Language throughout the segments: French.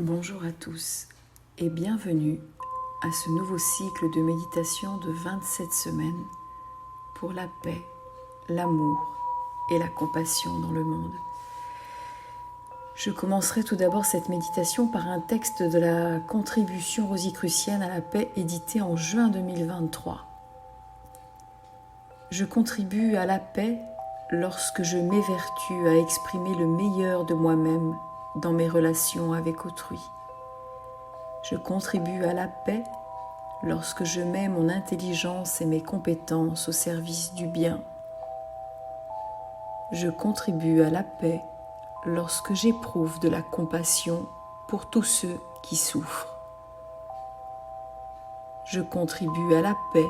Bonjour à tous et bienvenue à ce nouveau cycle de méditation de 27 semaines pour la paix, l'amour et la compassion dans le monde. Je commencerai tout d'abord cette méditation par un texte de la contribution rosicrucienne à la paix édité en juin 2023. Je contribue à la paix lorsque je m'évertue à exprimer le meilleur de moi-même dans mes relations avec autrui. Je contribue à la paix lorsque je mets mon intelligence et mes compétences au service du bien. Je contribue à la paix lorsque j'éprouve de la compassion pour tous ceux qui souffrent. Je contribue à la paix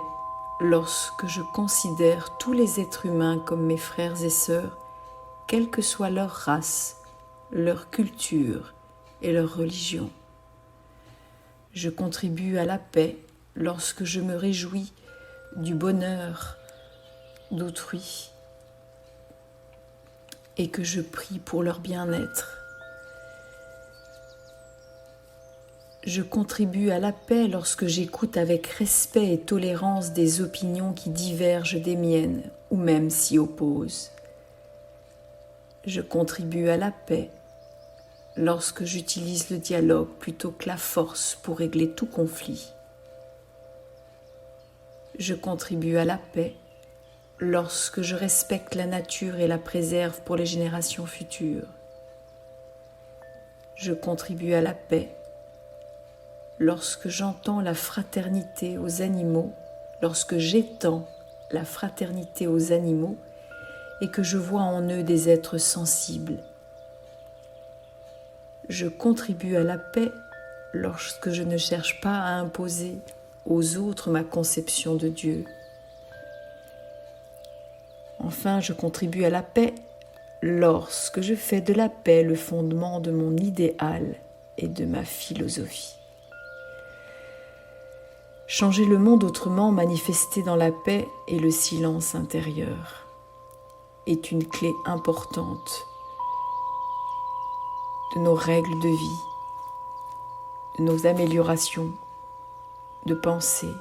lorsque je considère tous les êtres humains comme mes frères et sœurs, quelle que soit leur race, leur culture et leur religion. Je contribue à la paix lorsque je me réjouis du bonheur d'autrui et que je prie pour leur bien-être. Je contribue à la paix lorsque j'écoute avec respect et tolérance des opinions qui divergent des miennes ou même s'y opposent. Je contribue à la paix lorsque j'utilise le dialogue plutôt que la force pour régler tout conflit. Je contribue à la paix lorsque je respecte la nature et la préserve pour les générations futures. Je contribue à la paix lorsque j'entends la fraternité aux animaux, lorsque j'étends la fraternité aux animaux et que je vois en eux des êtres sensibles. Je contribue à la paix lorsque je ne cherche pas à imposer aux autres ma conception de Dieu. Enfin, je contribue à la paix lorsque je fais de la paix le fondement de mon idéal et de ma philosophie. Changer le monde autrement, manifester dans la paix et le silence intérieur, est une clé importante de nos règles de vie, de nos améliorations de pensée.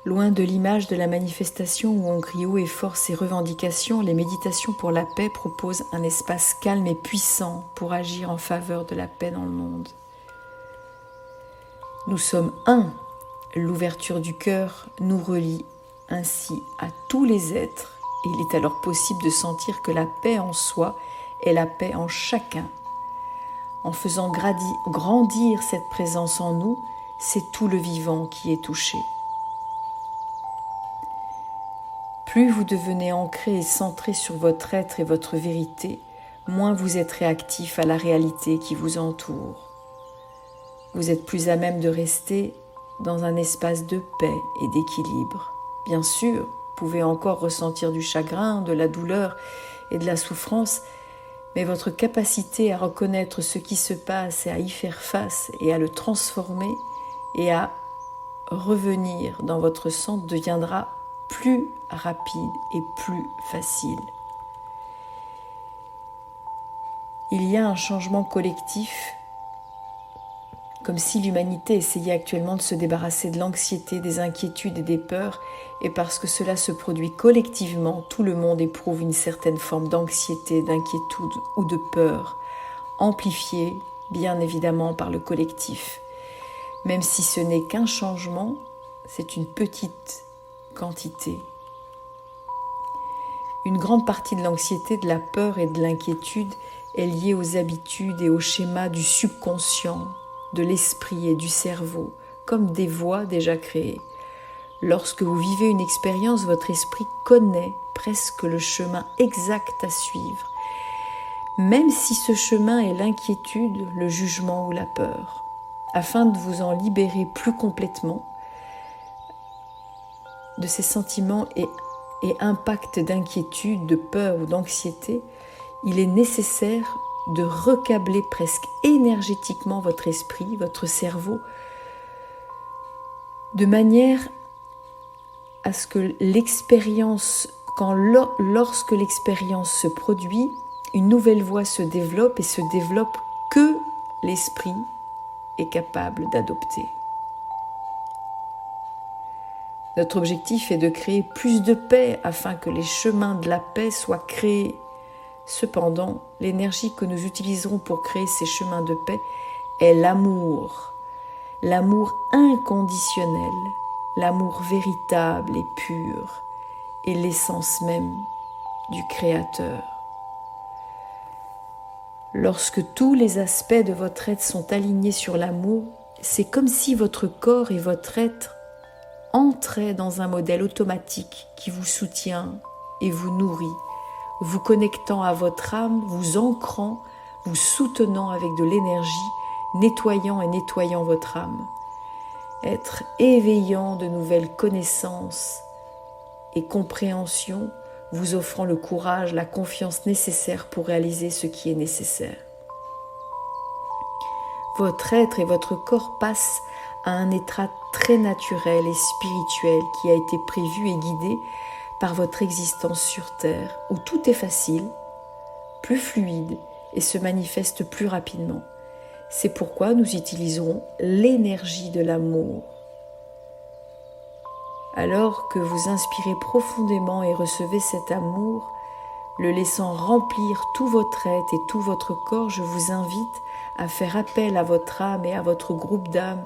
Loin de l'image de la manifestation où on crie haut et fort ses revendications, les méditations pour la paix proposent un espace calme et puissant pour agir en faveur de la paix dans le monde. Nous sommes un. L'ouverture du cœur nous relie ainsi à tous les êtres et il est alors possible de sentir que la paix en soi est la paix en chacun. En faisant grandir cette présence en nous, c'est tout le vivant qui est touché. Plus vous devenez ancré et centré sur votre être et votre vérité, moins vous êtes réactif à la réalité qui vous entoure. Vous êtes plus à même de rester dans un espace de paix et d'équilibre. Bien sûr, vous pouvez encore ressentir du chagrin, de la douleur et de la souffrance, mais votre capacité à reconnaître ce qui se passe et à y faire face et à le transformer et à revenir dans votre centre deviendra plus rapide et plus facile. Il y a un changement collectif, comme si l'humanité essayait actuellement de se débarrasser de l'anxiété, des inquiétudes et des peurs, et parce que cela se produit collectivement, tout le monde éprouve une certaine forme d'anxiété, d'inquiétude ou de peur, amplifiée bien évidemment par le collectif. Même si ce n'est qu'un changement, c'est une petite quantité. Une grande partie de l'anxiété, de la peur et de l'inquiétude est liée aux habitudes et aux schémas du subconscient, de l'esprit et du cerveau, comme des voies déjà créées. Lorsque vous vivez une expérience, votre esprit connaît presque le chemin exact à suivre, même si ce chemin est l'inquiétude, le jugement ou la peur. Afin de vous en libérer plus complètement de ces sentiments et impacts d'inquiétude, de peur ou d'anxiété, il est nécessaire de recabler presque énergétiquement votre esprit, votre cerveau, de manière à ce que l'expérience, lorsque l'expérience se produit, une nouvelle voie se développe et se développe que l'esprit est capable d'adopter. Notre objectif est de créer plus de paix afin que les chemins de la paix soient créés. Cependant, l'énergie que nous utiliserons pour créer ces chemins de paix est l'amour inconditionnel, l'amour véritable et pur, et l'essence même du Créateur. Lorsque tous les aspects de votre être sont alignés sur l'amour, c'est comme si votre corps et votre être entraient dans un modèle automatique qui vous soutient et vous nourrit, vous connectant à votre âme, vous ancrant, vous soutenant avec de l'énergie, nettoyant et nettoyant votre âme. Être éveillant de nouvelles connaissances et compréhensions, vous offrant le courage, la confiance nécessaire pour réaliser ce qui est nécessaire. Votre être et votre corps passent à un état très naturel et spirituel qui a été prévu et guidé par votre existence sur Terre, où tout est facile, plus fluide et se manifeste plus rapidement. C'est pourquoi nous utiliserons l'énergie de l'amour. Alors que vous inspirez profondément et recevez cet amour, le laissant remplir tout votre être et tout votre corps, je vous invite à faire appel à votre âme et à votre groupe d'âmes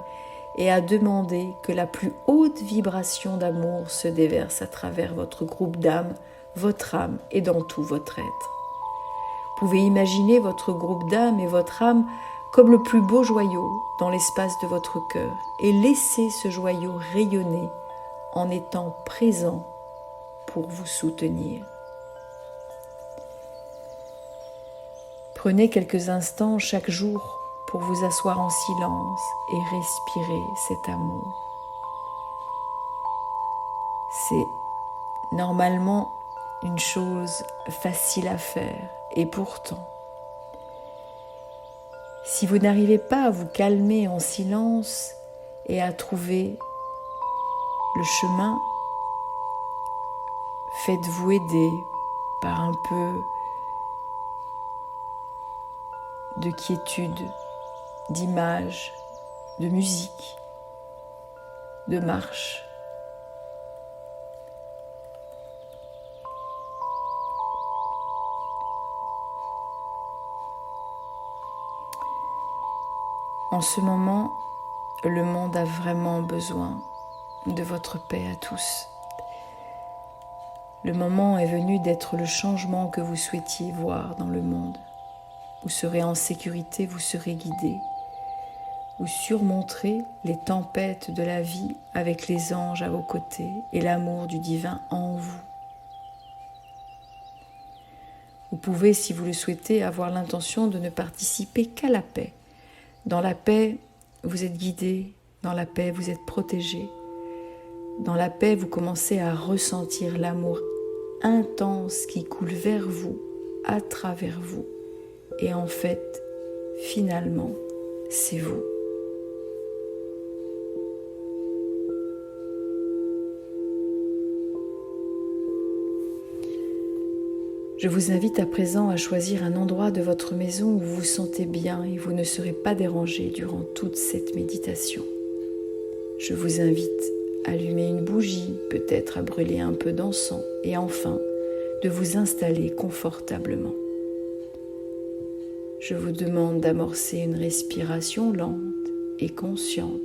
et à demander que la plus haute vibration d'amour se déverse à travers votre groupe d'âmes, votre âme et dans tout votre être. Vous pouvez imaginer votre groupe d'âmes et votre âme comme le plus beau joyau dans l'espace de votre cœur et laissez ce joyau rayonner en étant présent pour vous soutenir. Prenez quelques instants chaque jour pour vous asseoir en silence et respirer cet amour. C'est normalement une chose facile à faire et pourtant, si vous n'arrivez pas à vous calmer en silence et à trouver le chemin, faites-vous aider par un peu de quiétude, d'image, de musique, de marche. En ce moment, le monde a vraiment besoin de votre paix à tous. Le moment est venu d'être le changement que vous souhaitiez voir dans le monde. Vous serez en sécurité, vous serez guidé. Vous surmonterez les tempêtes de la vie avec les anges à vos côtés et l'amour du divin en vous. Vous pouvez, si vous le souhaitez, avoir l'intention de ne participer qu'à la paix. Dans la paix, vous êtes guidé, dans la paix, vous êtes protégé. Dans la paix, vous commencez à ressentir l'amour intense qui coule vers vous, à travers vous. Et en fait, finalement, c'est vous. Je vous invite à présent à choisir un endroit de votre maison où vous vous sentez bien et vous ne serez pas dérangé durant toute cette méditation. Je vous invite à allumer une bougie, peut-être à brûler un peu d'encens et enfin de vous installer confortablement. Je vous demande d'amorcer une respiration lente et consciente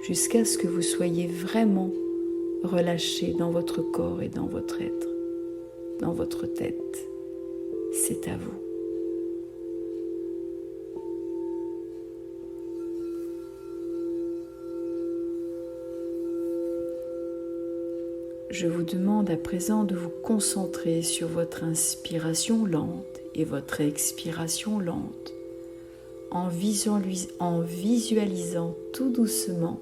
jusqu'à ce que vous soyez vraiment relâché dans votre corps et dans votre être, dans votre tête. C'est à vous. Je vous demande à présent de vous concentrer sur votre inspiration lente et votre expiration lente, en visualisant tout doucement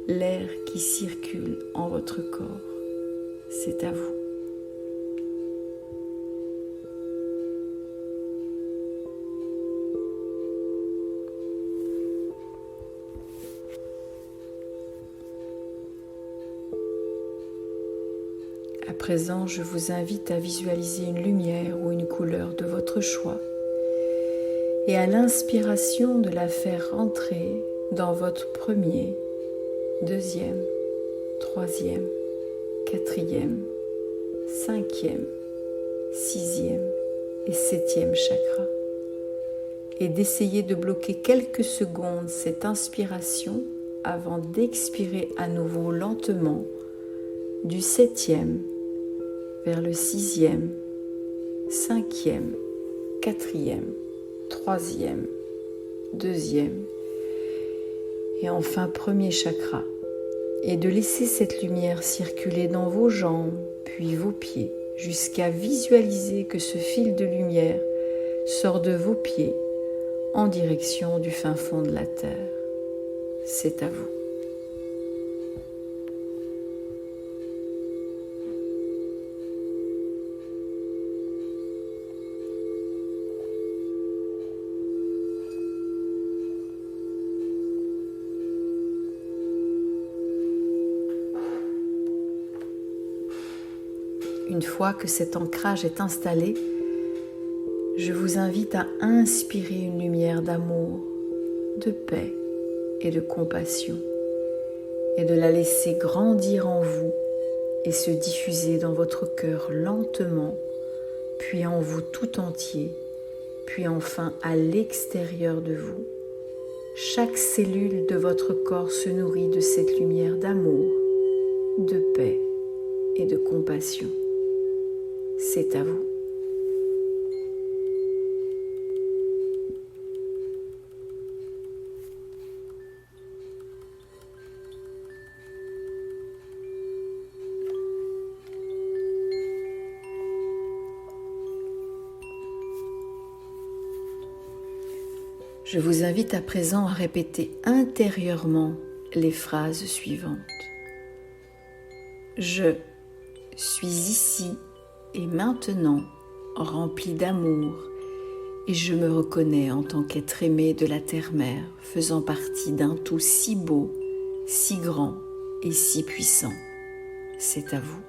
l'air qui circule en votre corps. C'est à vous. À présent, je vous invite à visualiser une lumière ou une couleur de votre choix et à l'inspiration de la faire entrer dans votre premier, deuxième, troisième, quatrième, cinquième, sixième et septième chakra. Et d'essayer de bloquer quelques secondes cette inspiration avant d'expirer à nouveau lentement du septième vers le sixième, cinquième, quatrième, troisième, deuxième et enfin premier chakra, et de laisser cette lumière circuler dans vos jambes puis vos pieds jusqu'à visualiser que ce fil de lumière sort de vos pieds en direction du fin fond de la terre. C'est à vous. Une fois que cet ancrage est installé, je vous invite à inspirer une lumière d'amour, de paix et de compassion, et de la laisser grandir en vous et se diffuser dans votre cœur lentement, puis en vous tout entier, puis enfin à l'extérieur de vous. Chaque cellule de votre corps se nourrit de cette lumière d'amour, de paix et de compassion. C'est à vous. Je vous invite à présent à répéter intérieurement les phrases suivantes. Je suis ici et maintenant rempli d'amour et je me reconnais en tant qu'être aimé de la terre-mère, faisant partie d'un tout si beau, si grand et si puissant. C'est à vous.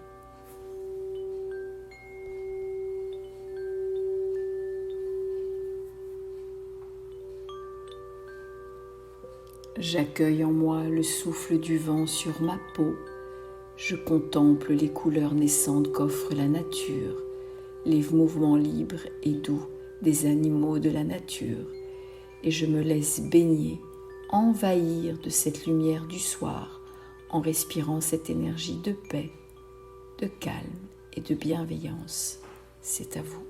J'accueille en moi le souffle du vent sur ma peau. Je contemple les couleurs naissantes qu'offre la nature, les mouvements libres et doux des animaux de la nature, et je me laisse baigner, envahir de cette lumière du soir en respirant cette énergie de paix, de calme et de bienveillance. C'est à vous.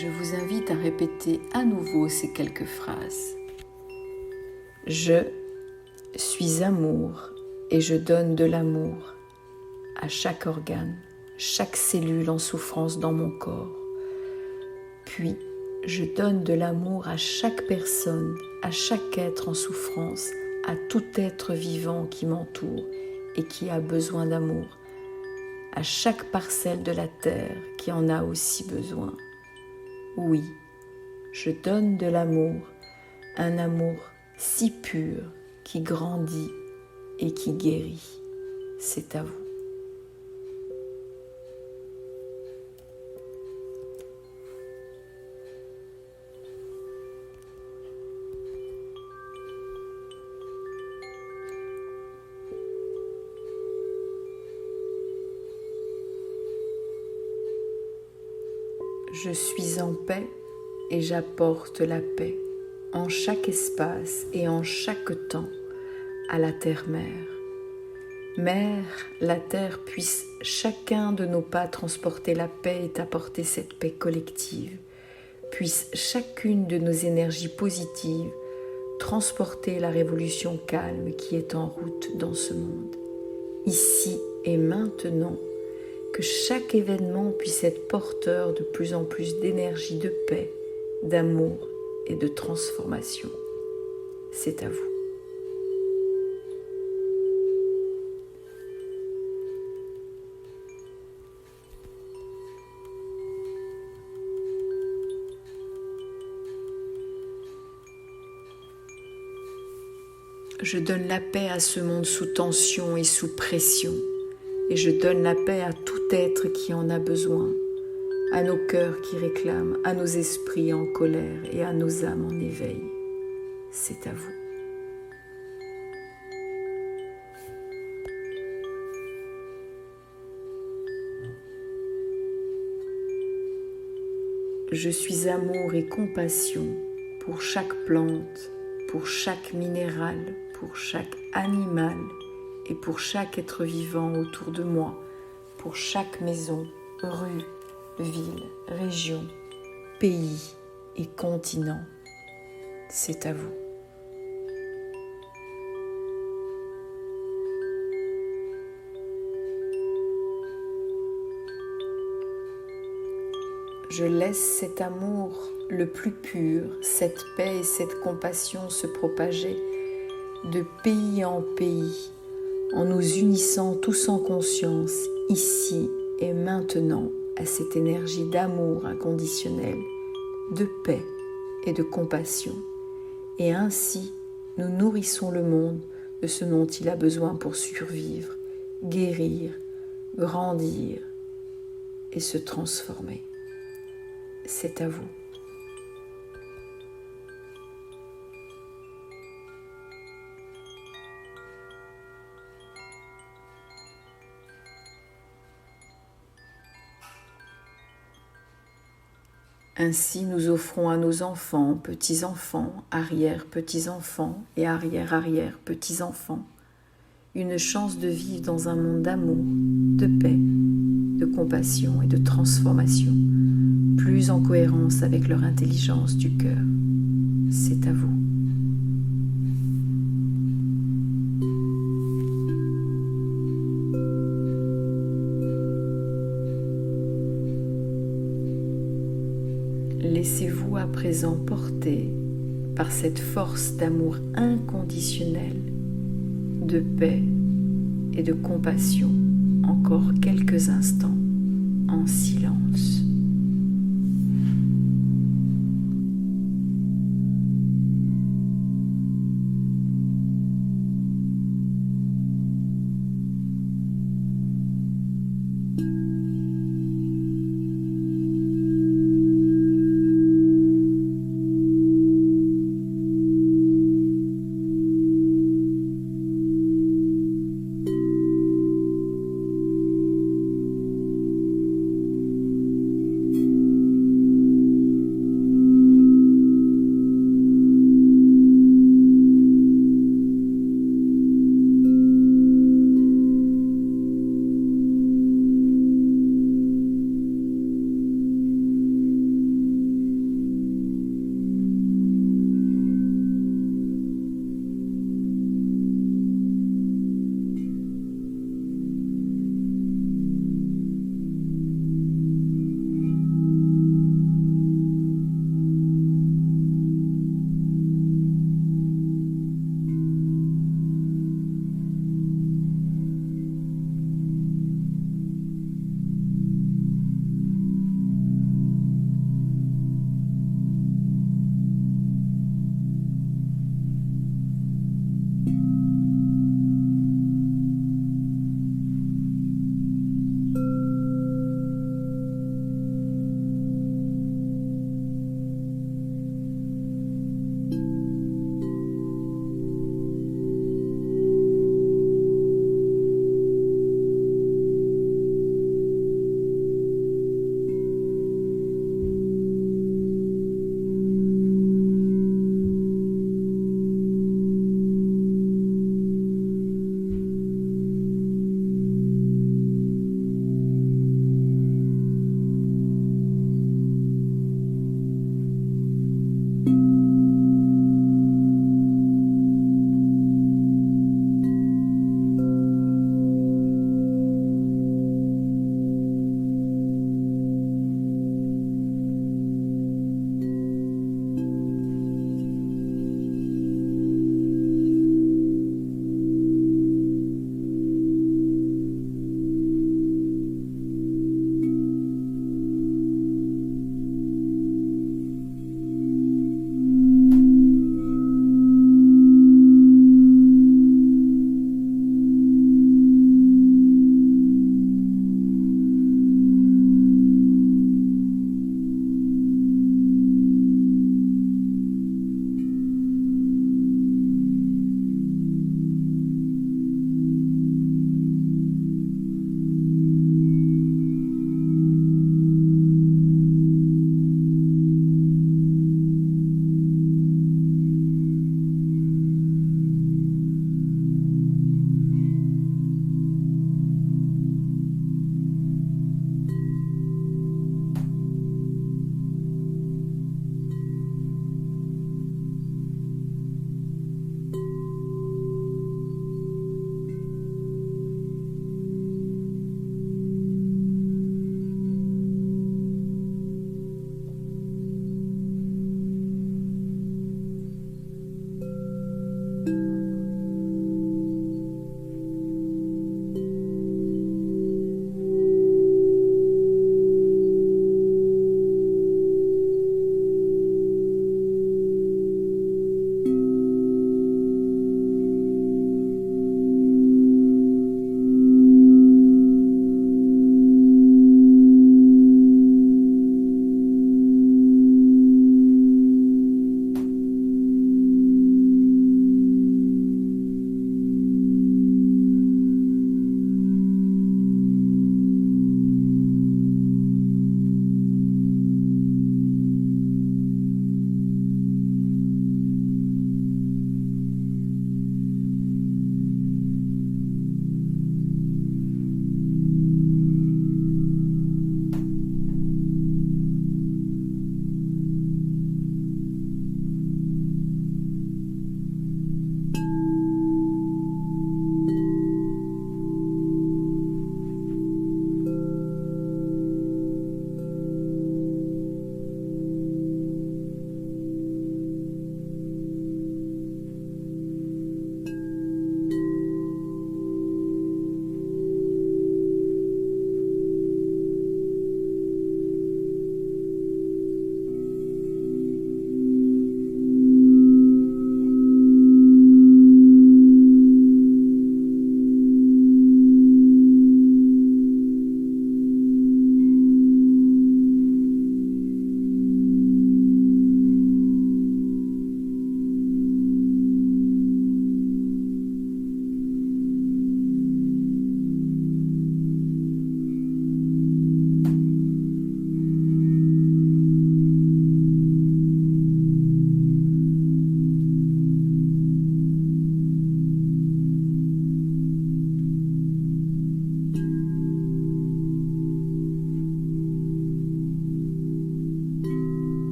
Je vous invite à répéter à nouveau ces quelques phrases. Je suis amour et je donne de l'amour à chaque organe, chaque cellule en souffrance dans mon corps. Puis, je donne de l'amour à chaque personne, à chaque être en souffrance, à tout être vivant qui m'entoure et qui a besoin d'amour, à chaque parcelle de la terre qui en a aussi besoin. Oui, je donne de l'amour, un amour si pur qui grandit et qui guérit. C'est à vous. Je suis en paix et j'apporte la paix en chaque espace et en chaque temps à la terre-mère. Mère, la terre puisse chacun de nos pas transporter la paix et apporter cette paix collective. Puisse chacune de nos énergies positives transporter la révolution calme qui est en route dans ce monde. Ici et maintenant, que chaque événement puisse être porteur de plus en plus d'énergie de paix, d'amour et de transformation. C'est à vous. Je donne la paix à ce monde sous tension et sous pression. Et je donne la paix à tout être qui en a besoin, à nos cœurs qui réclament, à nos esprits en colère et à nos âmes en éveil. C'est à vous. Je suis amour et compassion pour chaque plante, pour chaque minéral, pour chaque animal et pour chaque être vivant autour de moi, pour chaque maison, rue, ville, région, pays et continent. C'est à vous. Je laisse cet amour le plus pur, cette paix et cette compassion se propager de pays en pays, en nous unissant tous en conscience, ici et maintenant, à cette énergie d'amour inconditionnel, de paix et de compassion. Et ainsi, nous nourrissons le monde de ce dont il a besoin pour survivre, guérir, grandir et se transformer. C'est à vous. Ainsi, nous offrons à nos enfants, petits-enfants, arrière-petits-enfants et arrière-arrière-petits-enfants une chance de vivre dans un monde d'amour, de paix, de compassion et de transformation, plus en cohérence avec leur intelligence du cœur. C'est à vous. Laissez-vous à présent porter par cette force d'amour inconditionnel, de paix et de compassion encore quelques instants en silence.